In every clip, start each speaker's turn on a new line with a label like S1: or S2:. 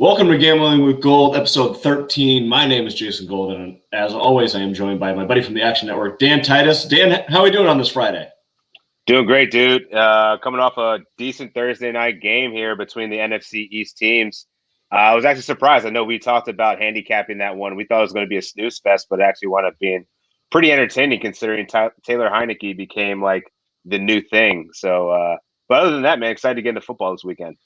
S1: Welcome to Gambling with Gold, episode 13. My name is Jason Gold, and as always, I am joined by my buddy from the Action Network, Dan Titus. Dan, how are we doing on this Friday?
S2: Doing great, dude. Coming off a decent Thursday night game here between the NFC East teams. I was actually surprised. I know we talked about handicapping that one. We thought it was going to be a snooze fest, but it actually wound up being pretty entertaining considering Taylor Heineke became like the new thing. So, but other than that, man, excited to get into football this weekend.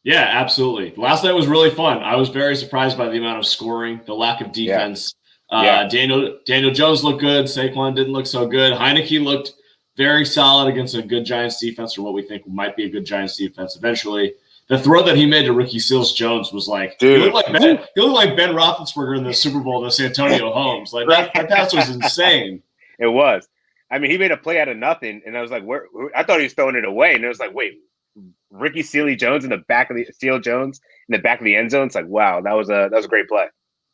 S1: Yeah, absolutely. Last night was really fun. I was very surprised by the amount of scoring, the lack of defense. Daniel Jones looked good. Saquon didn't look so good. Heineke looked very solid against a good Giants defense, or what we think might be a good Giants defense eventually. The throw that he made to Ricky Seals-Jones was like, dude, he looked like Ben Roethlisberger in the Super Bowl to Santonio Holmes. Like that pass was insane.
S2: It was. I mean, he made a play out of nothing, and I was like, where? I thought he was throwing it away, and it was like, wait, Ricky Seals-Jones in the back of the end zone. It's like, wow, that was a great play.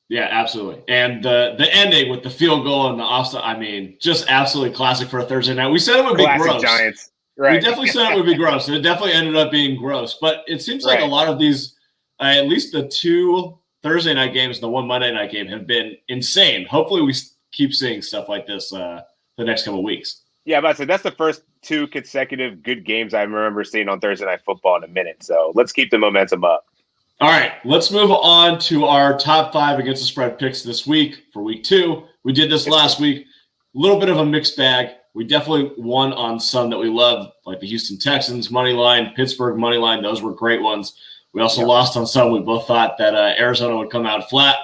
S1: Yeah, absolutely. And the ending with the field goal and the offside, I mean, just absolutely classic for a Thursday night. We said it would be gross.
S2: Giants. Right.
S1: We definitely said it would be gross. And it definitely ended up being gross. But it seems like a lot of these, at least the two Thursday night games and the one Monday night game have been insane. Hopefully we keep seeing stuff like this the next couple of weeks.
S2: Yeah, but that's the first two consecutive good games I remember seeing on Thursday Night Football in a minute. So let's keep the momentum up.
S1: All right, let's move on to our top 5 against the spread picks this week for week 2. We did this last week. A little bit of a mixed bag. We definitely won on some that we love, like the Houston Texans money line, Pittsburgh money line. Those were great ones. We also lost on some. We both thought that Arizona would come out flat.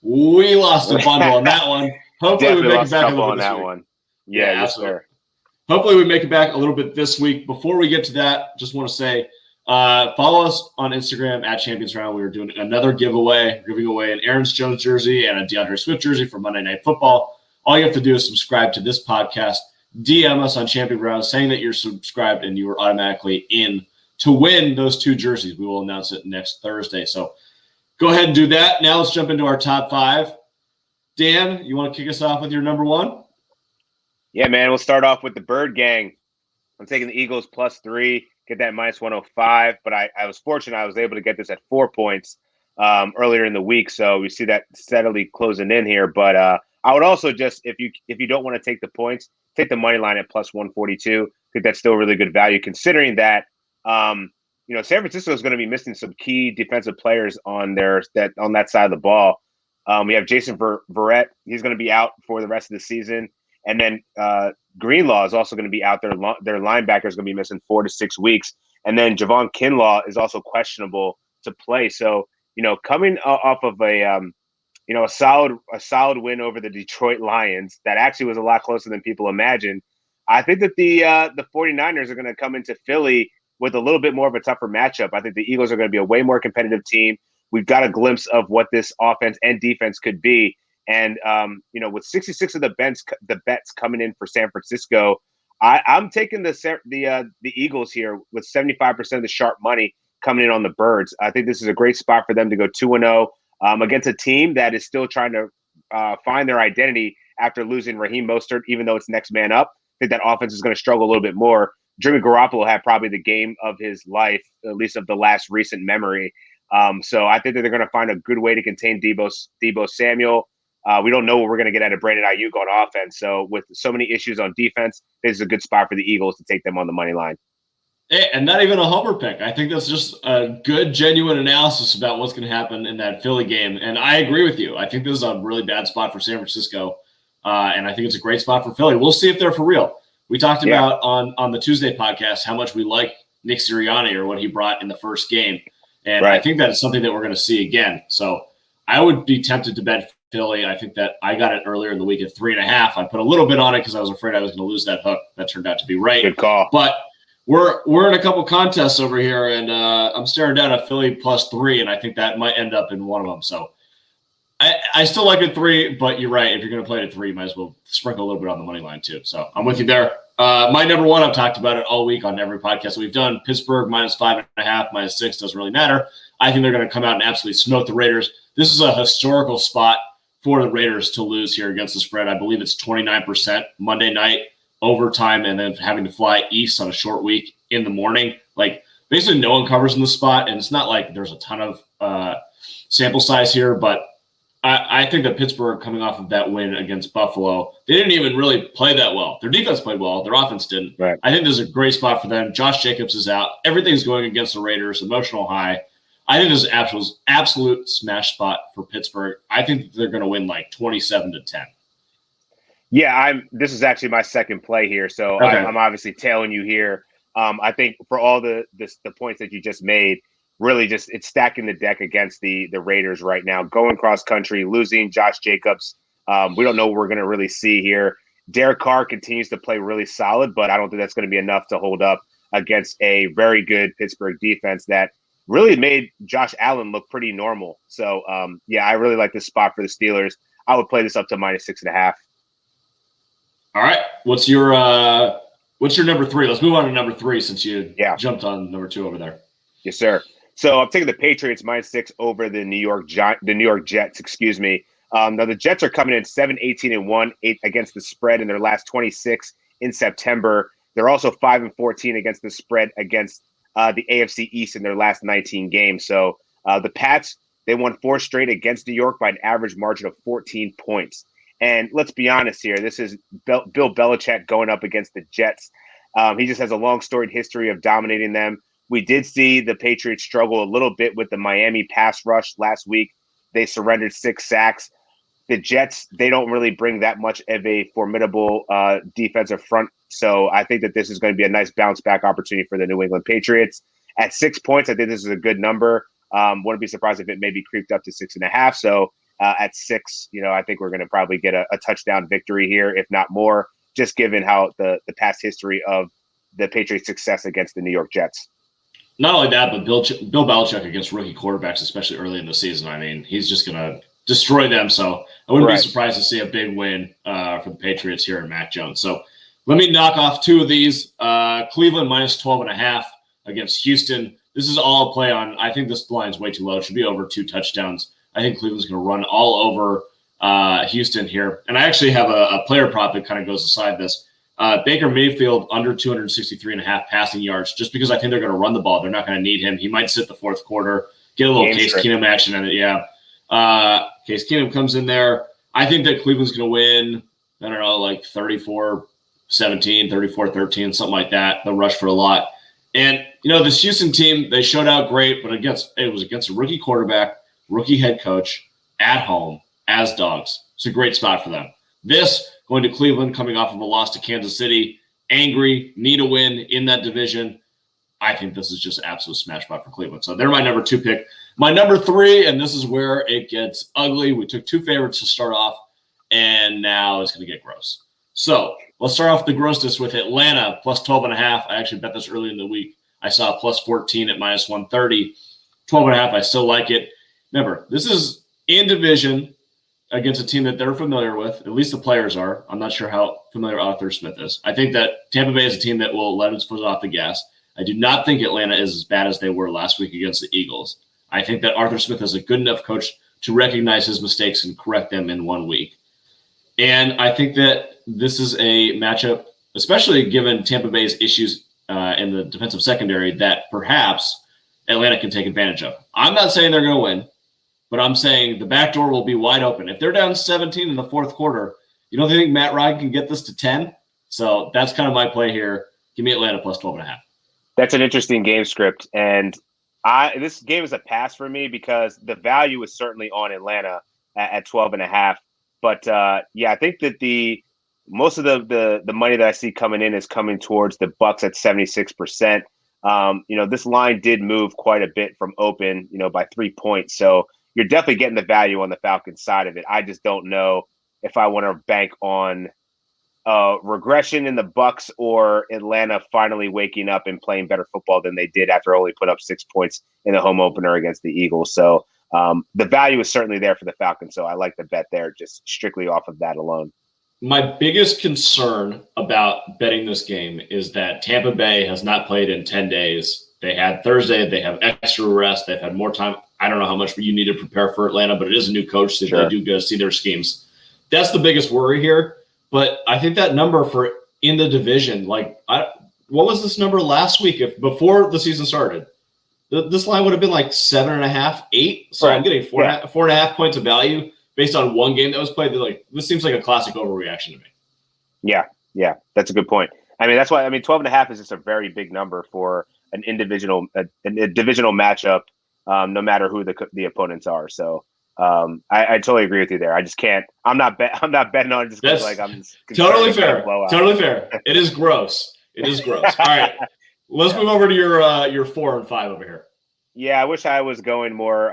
S1: We lost a bundle on that one. Hopefully we make it back a little bit this week.
S2: One. Yeah, yes, sir.
S1: Hopefully we make it back a little bit this week. Before we get to that, just want to say, follow us on Instagram at Champions Round. We were doing another giveaway, giving away an Aaron Jones jersey and a DeAndre Swift jersey for Monday Night Football. All you have to do is subscribe to this podcast, DM us on Champion Round saying that you're subscribed, and you are automatically in to win those 2 jerseys. We will announce it next Thursday. So go ahead and do that. Now let's jump into our top 5. Dan, you want to kick us off with your number 1?
S2: Yeah, man, we'll start off with the Bird Gang. I'm taking the Eagles +3, get that -105, but I was fortunate I was able to get this at 4 points earlier in the week, so we see that steadily closing in here. But I would also just, if you don't want to take the points, take the money line at +142. I think that's still really good value, considering that San Francisco is going to be missing some key defensive players on that side of the ball. We have Jason Verrett. He's going to be out for the rest of the season. And then Greenlaw is also going to be out there. Their linebacker is going to be missing 4 to 6 weeks. And then Javon Kinlaw is also questionable to play. So, coming off of a solid win over the Detroit Lions, that actually was a lot closer than people imagined. I think that the 49ers are going to come into Philly with a little bit more of a tougher matchup. I think the Eagles are going to be a way more competitive team. We've got a glimpse of what this offense and defense could be. And, with 66 of the bets coming in for San Francisco, I'm taking the Eagles here with 75% of the sharp money coming in on the Birds. I think this is a great spot for them to go 2-0 against a team that is still trying to find their identity after losing Raheem Mostert, even though it's next man up. I think that offense is going to struggle a little bit more. Jimmy Garoppolo had probably the game of his life, at least of the last recent memory. So I think that they're going to find a good way to contain Deebo Samuel. We don't know what we're going to get out of Brandon Ayuk on offense. So with so many issues on defense, this is a good spot for the Eagles to take them on the money line.
S1: And not even a homer pick. I think that's just a good, genuine analysis about what's going to happen in that Philly game. And I agree with you. I think this is a really bad spot for San Francisco. And I think it's a great spot for Philly. We'll see if they're for real. We talked about on the Tuesday podcast how much we like Nick Sirianni or what he brought in the first game. And I think that is something that we're going to see again. So I would be tempted to bet Philly. I think that I got it earlier in the week at 3.5. I put a little bit on it because I was afraid I was going to lose that hook. That turned out to be right.
S2: Good call.
S1: But we're in a couple contests over here, and I'm staring down a Philly +3, and I think that might end up in one of them. So I still like it 3, but you're right. If you're going to play it at 3, you might as well sprinkle a little bit on the money line too. So I'm with you there. My number 1, I've talked about it all week on every podcast that we've done. Pittsburgh -5.5, -6 doesn't really matter. I think they're going to come out and absolutely smoke the Raiders. This is a historical spot for the Raiders to lose here against the spread. I believe it's 29% Monday night, overtime, and then having to fly east on a short week in the morning. Like, basically no one covers in the spot, and it's not like there's a ton of sample size here, but I think that Pittsburgh, coming off of that win against Buffalo, they didn't even really play that well. Their defense played well. Their offense didn't.
S2: Right.
S1: I think this is a great spot for them. Josh Jacobs is out. Everything's going against the Raiders, emotional high. I think this is absolute smash spot for Pittsburgh. I think they're going to win like 27-10.
S2: Yeah, this is actually my second play here, so
S1: Okay.
S2: I'm obviously tailing you here. I think for all the points that you just made, really just it's stacking the deck against the Raiders right now. Going cross country, losing Josh Jacobs. We don't know what we're going to really see here. Derek Carr continues to play really solid, but I don't think that's going to be enough to hold up against a very good Pittsburgh defense that really made Josh Allen look pretty normal. So, yeah, I really like this spot for the Steelers. I would play this up to -6.5.
S1: All right. What's your number 3? Let's move on to number 3 since you jumped on number 2 over there.
S2: Yes, sir. So I'm taking the Patriots -6 over the New York Jets. Excuse me. Now the Jets are coming in 7-18-1 against the spread in their last 26 in September. They're also 5-14 against the spread against the AFC East in their last 19 games. So the Pats, they won 4 straight against New York by an average margin of 14 points. And let's be honest here, this is Bill Belichick going up against the Jets. He just has a long storied history of dominating them. We did see the Patriots struggle a little bit with the Miami pass rush last week. They surrendered 6 sacks. The Jets, they don't really bring that much of a formidable defensive front. So I think that this is going to be a nice bounce back opportunity for the New England Patriots. At 6 points, I think this is a good number. Wouldn't be surprised if it maybe creeped up to 6.5. So at 6, I think we're going to probably get a touchdown victory here, if not more, just given how the past history of the Patriots' success against the New York Jets.
S1: Not only that, but Bill Belichick against rookie quarterbacks, especially early in the season. I mean, he's just going to destroy them. So I wouldn't be surprised to see a big win for the Patriots here in Mac Jones. So let me knock off 2 of these. Cleveland -12.5 against Houston. This is all a play on. I think this line is way too low. It should be over 2 touchdowns. I think Cleveland's going to run all over Houston here. And I actually have a player prop that kind of goes aside this. Baker Mayfield under 263.5 passing yards, just because I think they're going to run the ball. They're not going to need him. He might sit the fourth quarter, get a little Case Keenum action in it. Yeah. Case Keenum comes in there. I think that Cleveland's going to win, I don't know, like 34-17, 34-13, something like that. They'll rush for a lot. And, this Houston team, they showed out great, but it was against a rookie quarterback, rookie head coach, at home, as dogs. It's a great spot for them. This, going to Cleveland, coming off of a loss to Kansas City, angry, need a win in that division. I think this is just an absolute smash spot for Cleveland. So they're my number 2 pick. My number 3, and this is where it gets ugly. We took 2 favorites to start off, and now it's going to get gross. So let's start off the grossness with Atlanta +12.5. I actually bet this early in the week. I saw +14 at -130. 12.5, I still like it. Remember, this is in division against a team that they're familiar with. At least the players are. I'm not sure how familiar Arthur Smith is. I think that Tampa Bay is a team that will let its foot off the gas. I do not think Atlanta is as bad as they were last week against the Eagles. I think that Arthur Smith is a good enough coach to recognize his mistakes and correct them in 1 week. And I think that this is a matchup, especially given Tampa Bay's issues in the defensive secondary, that perhaps Atlanta can take advantage of. I'm not saying they're going to win, but I'm saying the back door will be wide open. If they're down 17 in the fourth quarter, you don't think Matt Ryan can get this to 10? So that's kind of my play here. Give me Atlanta +12.5.
S2: That's an interesting game script. And this game is a pass for me because the value is certainly on Atlanta at 12.5. But I think that most of the money that I see coming in is coming towards the Bucks at 76%. This line did move quite a bit from open, by 3 points. So you're definitely getting the value on the Falcons side of it. I just don't know if I want to bank on regression in the Bucks or Atlanta finally waking up and playing better football than they did after only put up 6 points in the home opener against the Eagles. So the value is certainly there for the Falcons. So I like the bet there just strictly off of that alone.
S1: My biggest concern about betting this game is that Tampa Bay has not played in 10 days. They had Thursday. They have extra rest. They've had more time. I don't know how much you need to prepare for Atlanta, but it is a new coach, so they do go see their schemes. That's the biggest worry here. But I think that number for in the division, what was this number last week before the season started? this line would have been like 7.5, 8. So I'm getting 4.5 points of value based on one game that was played. Like, this seems like a classic overreaction to me.
S2: Yeah, that's a good point. I mean, that's why 12.5 is just a very big number for a divisional matchup, no matter who the opponents are. So I totally agree with you there. I just can't. I'm not betting on it just because I'm just
S1: totally fair. Totally fair. It is gross. It is gross. All right, let's move over to your 4 and 5 over here.
S2: Yeah, I wish I was going more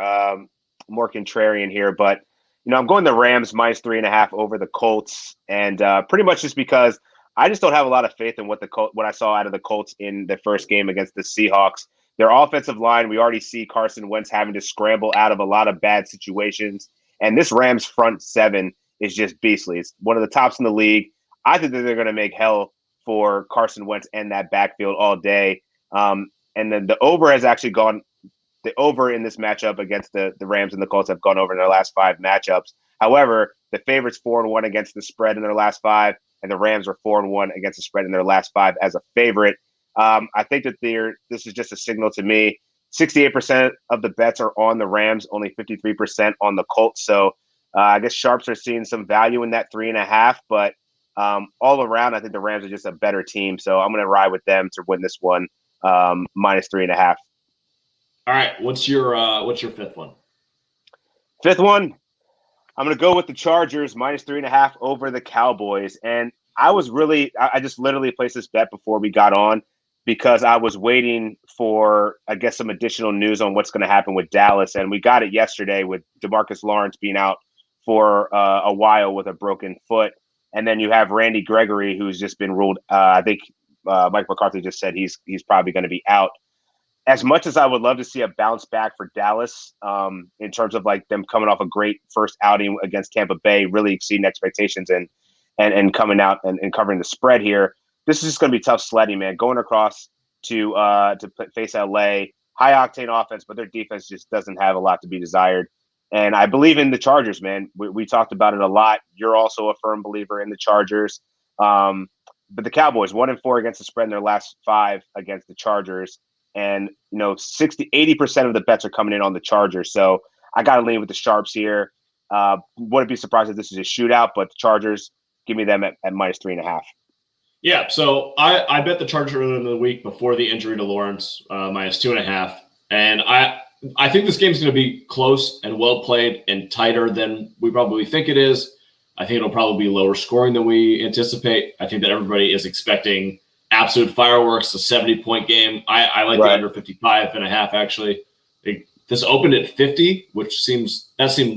S2: contrarian here, but I'm going the Rams minus 3.5 over the Colts, and pretty much just because I just don't have a lot of faith in what I saw out of the Colts in the first game against the Seahawks. Their offensive line, we already see Carson Wentz having to scramble out of a lot of bad situations, and this Rams front seven is just beastly. It's one of the tops in the league. I think that they're going to make hell for Carson Wentz and that backfield all day. And then the over has actually gone. The over in this matchup against the Rams and the Colts have gone over in their last 5 matchups. However, the favorites 4-1 against the spread in their last 5, and the Rams are 4-1 against the spread in their last 5 as a favorite. I think that this is just a signal to me. 68% of the bets are on the Rams, only 53% on the Colts. So I guess sharps are seeing some value in that 3.5, but all around, I think the Rams are just a better team. So I'm going to ride with them to win this one minus 3.5.
S1: All right, what's your 5th one?
S2: 5th one, I'm going to go with the Chargers minus 3.5 over the Cowboys. And I just literally placed this bet before we got on because I was waiting for, I guess, some additional news on what's going to happen with Dallas. And we got it yesterday with DeMarcus Lawrence being out for a while with a broken foot. And then you have Randy Gregory, who's just been ruled. I think Mike McCarthy just said he's probably going to be out. As much as I would love to see a bounce back for Dallas in terms of like them coming off a great first outing against Tampa Bay, really exceeding expectations and coming out and covering the spread here, this is just going to be tough sledding, man. Going across to face LA, high octane offense, but their defense just doesn't have a lot to be desired. And I believe in the Chargers, man. We talked about it a lot. You're also a firm believer in the Chargers. But the Cowboys, 1-4 against the spread in their last 5 against the Chargers. And, 80% of the bets are coming in on the Chargers. So I got to lean with the sharps here. Wouldn't be surprised if this is a shootout, but the Chargers, give me them at minus 3.5.
S1: Yeah, so I bet the Chargers earlier in the week before the injury to Lawrence, minus 2.5. And I think this game's going to be close and well played and tighter than we probably think it is. I think it'll probably be lower scoring than we anticipate. I think that everybody is expecting absolute fireworks, a 70-point game. I like the under 55.5, actually. This opened at 50, which seemed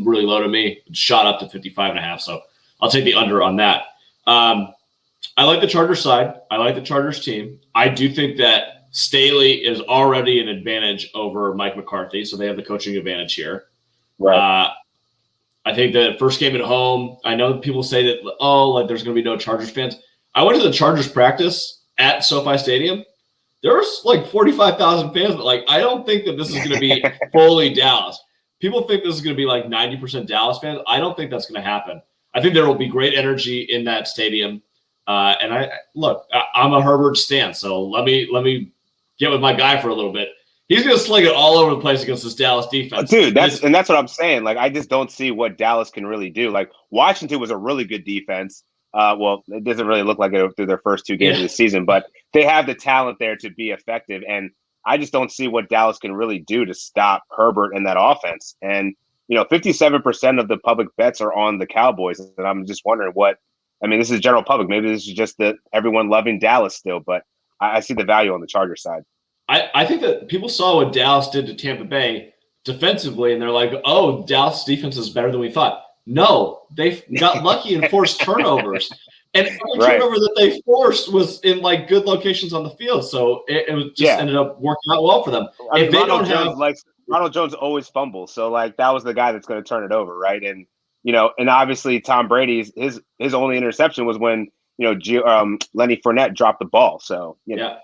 S1: really low to me. It shot up to 55.5, so I'll take the under on that. I like the Chargers side. I like the Chargers team. I do think that Staley is already an advantage over Mike McCarthy, so they have the coaching advantage here.
S2: Right.
S1: I think that first game at home, I know people say that, there's going to be no Chargers fans. I went to the Chargers practice at SoFi Stadium. There's 45,000 fans, but I don't think that this is going to be fully Dallas. People think this is going to be 90% Dallas fans. I don't think that's going to happen. I think there will be great energy in that stadium. And I'm a Herbert stan, so let me get with my guy for a little bit. He's going to sling it all over the place against this Dallas defense.
S2: Dude, that's what I'm saying. I just don't see what Dallas can really do. Washington was a really good defense. It doesn't really look like it through their first 2 games of the season, but they have the talent there to be effective. And I just don't see what Dallas can really do to stop Herbert and that offense. And, 57% of the public bets are on the Cowboys. And I'm just wondering this is general public. Maybe this is just everyone loving Dallas still, but I see the value on the Chargers side.
S1: I think that people saw what Dallas did to Tampa Bay defensively, and they're like, oh, Dallas defense is better than we thought. No, they got lucky and forced turnovers. And every turnover that they forced was in good locations on the field. So it was just ended up working out well for them. If they don't have
S2: Ronald Jones always fumbles. So that was the guy that's going to turn it over. Right. And, and obviously Tom Brady's, his only interception was when, Lenny Fournette dropped the ball. So,
S1: Yeah.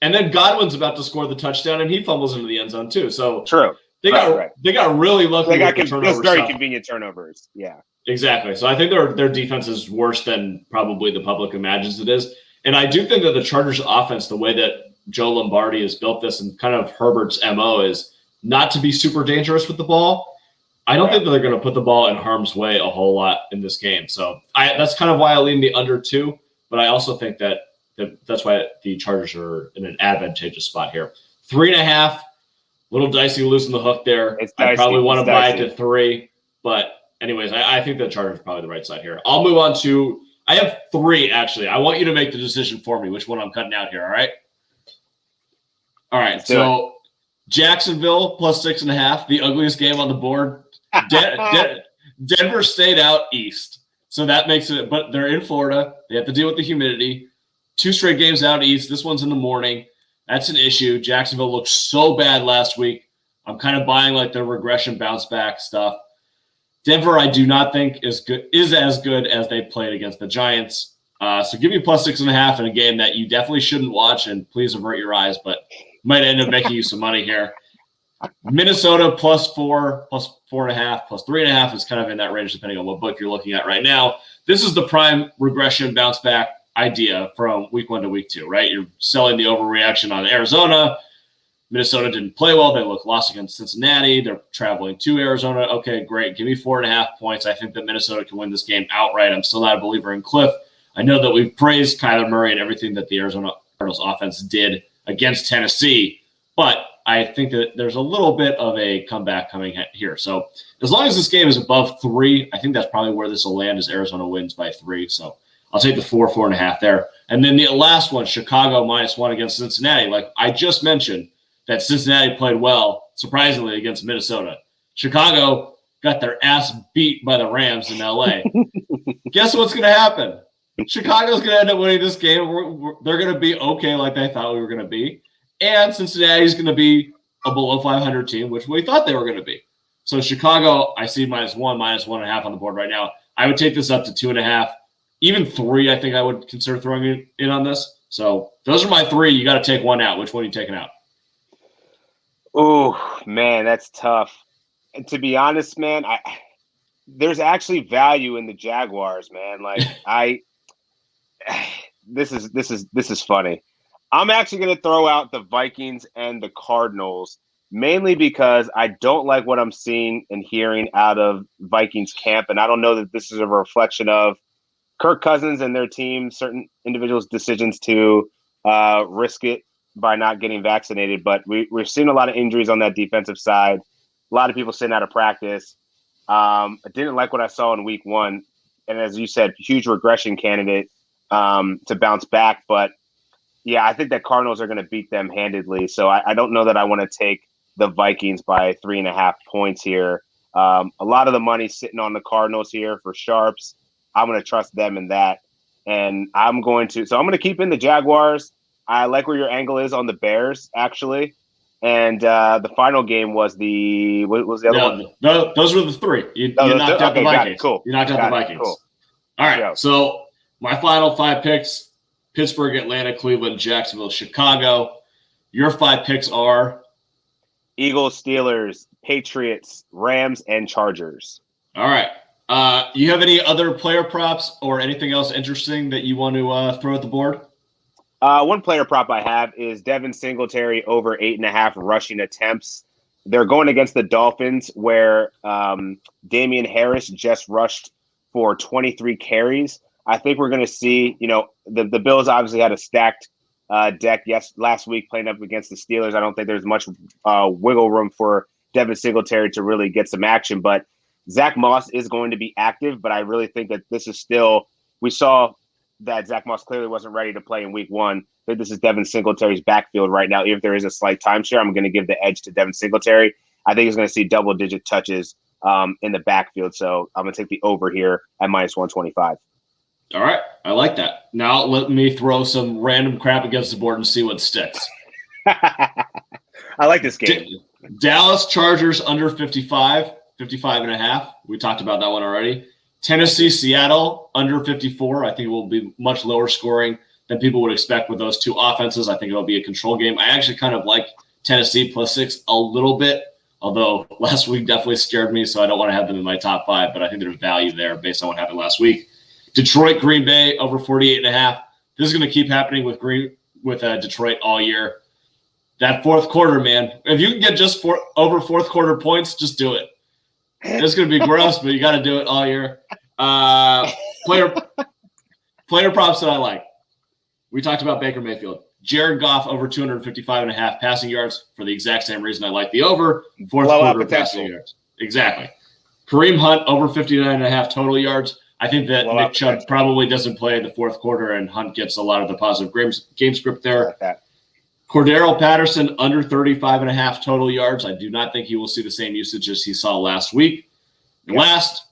S1: And then Godwin's about to score the touchdown and he fumbles into the end zone too. So
S2: true.
S1: They got really lucky.
S2: They got very convenient turnovers. Yeah,
S1: exactly. So I think their defense is worse than probably the public imagines it is. And I do think that the Chargers offense, the way that Joe Lombardi has built this, and kind of Herbert's MO is not to be super dangerous with the ball. I don't think that they're going to put the ball in harm's way a whole lot in this game. So that's kind of why I lean the under 2, but I also think that's why the Chargers are in an advantageous spot here. 3.5, little dicey losing the hook there. I probably want to buy it to 3, but anyways, I think the Chargers are probably the right side here. I'll move on to – I have 3, actually. I want you to make the decision for me which one I'm cutting out here, all right? All right, so Jacksonville plus 6.5, the ugliest game on the board. Denver stayed out east, so that makes it – but they're in Florida. They have to deal with the humidity. 2 straight games out east. This one's in the morning. That's an issue. Jacksonville looked so bad last week. I'm kind of buying like the regression bounce back stuff. Denver, I do not think is as good as they played against the Giants. So give me plus 6.5 in a game that you definitely shouldn't watch, and please avert your eyes, but might end up making you some money here. Minnesota plus 4, plus 4.5, plus 3.5 is kind of in that range depending on what book you're looking at right now. This is the prime regression bounce back idea from week 1 to week 2, right? You're selling the overreaction on Arizona. Minnesota didn't play well. They lost against Cincinnati. They're traveling to Arizona. Okay, great. Give me 4.5 points. I think that Minnesota can win this game outright. I'm still not a believer in Cliff. I know that we've praised Kyler Murray and everything that the Arizona Cardinals offense did against Tennessee, but I think that there's a little bit of a comeback coming here. So as long as this game is above 3, I think that's probably where this will land, is Arizona wins by 3. So I'll take the 4.5 there. And then the last one, Chicago -1 against Cincinnati. Like I just mentioned, that Cincinnati played well, surprisingly, against Minnesota. Chicago got their ass beat by the Rams in L.A. Guess what's going to happen? Chicago's going to end up winning this game. They're going to be okay like they thought we were going to be. And Cincinnati's going to be a below 500 team, which we thought they were going to be. So Chicago, I see -1, -1.5 on the board right now. I would take this up to 2.5. Even 3, I think I would consider throwing it in on this. So those are my 3. You got to take one out. Which one are you taking out?
S2: Oh, man, that's tough. And to be honest, man, there's actually value in the Jaguars, man. Like this is funny. I'm actually going to throw out the Vikings and the Cardinals, mainly because I don't like what I'm seeing and hearing out of Vikings camp, and I don't know that this is a reflection of Kirk Cousins and their team, certain individuals' decisions to risk it by not getting vaccinated, but we're seeing a lot of injuries on that defensive side. A lot of people sitting out of practice. I didn't like what I saw in week 1. And as you said, huge regression candidate to bounce back. But yeah, I think that Cardinals are going to beat them handedly. So I don't know that I want to take the Vikings by 3.5 points here. A lot of the money sitting on the Cardinals here for sharps. I'm going to trust them in that. And I'm going to keep in the Jaguars. I like where your angle is on the Bears, actually. And the final game was what was the other one?
S1: No, those were the 3. You knocked out the Vikings.
S2: Cool.
S1: You knocked out the Vikings. Cool. All right. So my final 5 picks, Pittsburgh, Atlanta, Cleveland, Jacksonville, Chicago. Your 5 picks are?
S2: Eagles, Steelers, Patriots, Rams, and Chargers.
S1: All right. You have any other player props or anything else interesting that you want to throw at the board?
S2: One player prop I have is Devin Singletary over 8.5 rushing attempts. They're going against the Dolphins, where Damian Harris just rushed for 23 carries. I think we're going to see, the Bills obviously had a stacked deck last week playing up against the Steelers. I don't think there's much wiggle room for Devin Singletary to really get some action, but Zach Moss is going to be active, but I really think that this is still – we saw that Zach Moss clearly wasn't ready to play in week 1. I think this is Devin Singletary's backfield right now. Even if there is a slight timeshare, I'm going to give the edge to Devin Singletary. I think he's going to see double-digit touches in the backfield, so I'm going to take the over here at -125.
S1: All right. I like that. Now let me throw some random crap against the board and see what sticks.
S2: I like this game.
S1: Dallas Chargers under 55.5. We talked about that one already. Tennessee, Seattle under 54. I think it will be much lower scoring than people would expect with those 2 offenses. I think it'll be a control game. I actually kind of like Tennessee +6 a little bit, although last week definitely scared me, so I don't want to have them in my top 5, but I think there's value there based on what happened last week. Detroit, Green Bay over 48.5. This is going to keep happening with Green with Detroit all year. That fourth quarter, man, if you can get just over fourth quarter points, just do it. It's going to be gross, but you got to do it all year. Player props that I like. We talked about Baker Mayfield. Jared Goff over 255.5 passing yards for the exact same reason I like the over. Fourth quarter passing yards. Exactly. Kareem Hunt over 59.5 total yards. I think that Nick Chubb probably doesn't play in the fourth quarter, and Hunt gets a lot of the positive game script there. Cordero Patterson under 35.5 total yards. I do not think he will see the same usage as he saw last week. And last,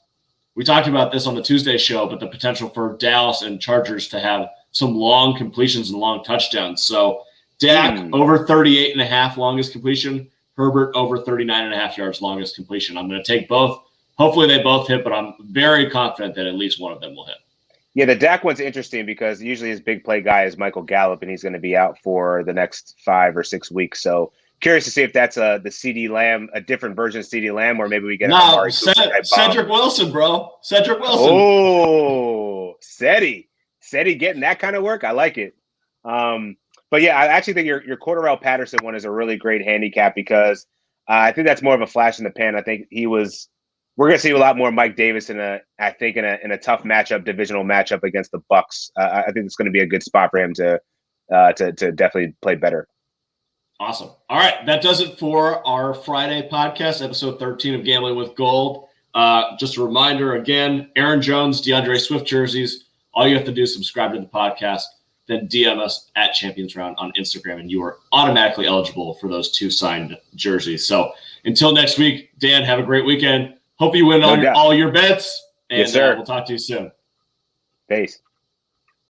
S1: we talked about this on the Tuesday show, but the potential for Dallas and Chargers to have some long completions and long touchdowns. So Dak over 38.5 longest completion, Herbert over 39.5 yards longest completion. I'm going to take both. Hopefully they both hit, but I'm very confident that at least one of them will hit.
S2: Yeah, the Dak one's interesting because usually his big play guy is Michael Gallup, and he's going to be out for the next 5 or 6 weeks. So curious to see if that's the CeeDee Lamb, a different version of CeeDee Lamb, or maybe we get
S1: Cedric Wilson, bro. Cedric Wilson.
S2: Oh, Seti getting that kind of work. I like it. But yeah, I actually think your Cordero Patterson one is a really great handicap because I think that's more of a flash in the pan. I think we're going to see a lot more Mike Davis in a tough matchup, divisional matchup against the Bucs. I think it's going to be a good spot for him to definitely play better.
S1: Awesome. All right. That does it for our Friday podcast, episode 13 of Gambling with Gold. Just a reminder again, Aaron Jones, DeAndre Swift jerseys. All you have to do is subscribe to the podcast, then DM us at Champions Round on Instagram, and you are automatically eligible for those 2 signed jerseys. So until next week, Dan, have a great weekend. Hope you win all your bets, and
S2: yes, sir.
S1: We'll talk to you soon.
S2: Peace.